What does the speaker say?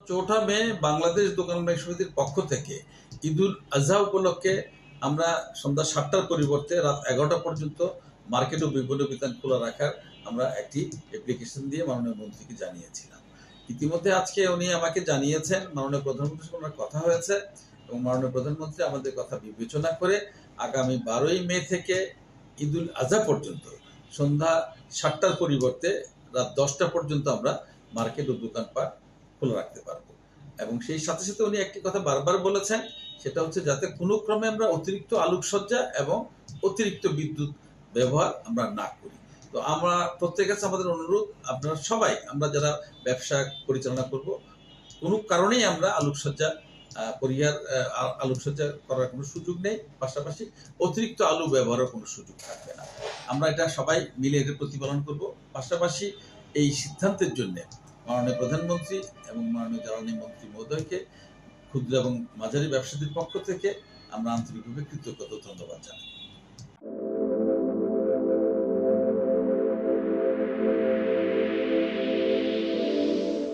চৌঠা মে বাংলাদেশ দোকান মালিক সমিতির পক্ষ থেকে ঈদুল আজহা উপলক্ষে আমরা সন্ধ্যা 7টার পরিবর্তে রাত 11টা পর্যন্ত মার্কেট ও বিপণী বিতান খোলা রাখার আমরা একটি অ্যাপ্লিকেশন দিয়ে মাননীয় মন্ত্রীকে জানিয়েছিলাম। ইতিমধ্যে আজকে উনি আমাকে জানিয়েছেন মাননীয় প্রধানমন্ত্রীর সঙ্গে আমার কথা হয়েছে এবং মাননীয় প্রধানমন্ত্রী আমাদের কথা বিবেচনা করে আগামী 12ই মে থেকে ঈদুল আজহা পর্যন্ত সন্ধ্যা 7টার পরিবর্তে রাত 10টা পর্যন্ত আমরা মার্কেট ও দোকানপাট খোলা রাখতে পারবো। এবং সেই সাথে সাথে উনি একটি কথা বারবার বলেছেন, সেটা হচ্ছে যাতে কোনো ক্রমে আমরা অতিরিক্ত আলোকসজ্জা এবং অতিরিক্ত বিদ্যুৎ ব্যবহার আমরা না করি। তো আমরা প্রত্যেকের কাছে আমাদের অনুরোধ, আপনারা সবাই আমরা যারা ব্যবসা পরিচালনা করব কোনো কারণেই আমরা আলোকসজ্জা করার কোনো সুযোগ নেই, পাশাপাশি অতিরিক্ত আলো ব্যবহারের কোনো সুযোগ থাকবে না। আমরা এটা সবাই মিলে এটা প্রতিপালন করব। পাশাপাশি এই সিদ্ধান্তের জন্য মাননীয় প্রধানমন্ত্রী এবং মাননীয় জ্বালানি মন্ত্রী মহোদয়কে ক্ষুদ্র এবং মাঝারি ব্যবসায়ীদের পক্ষ থেকে আমরা আন্তরিকভাবে কৃতজ্ঞতা ধন্যবাদ জানাই।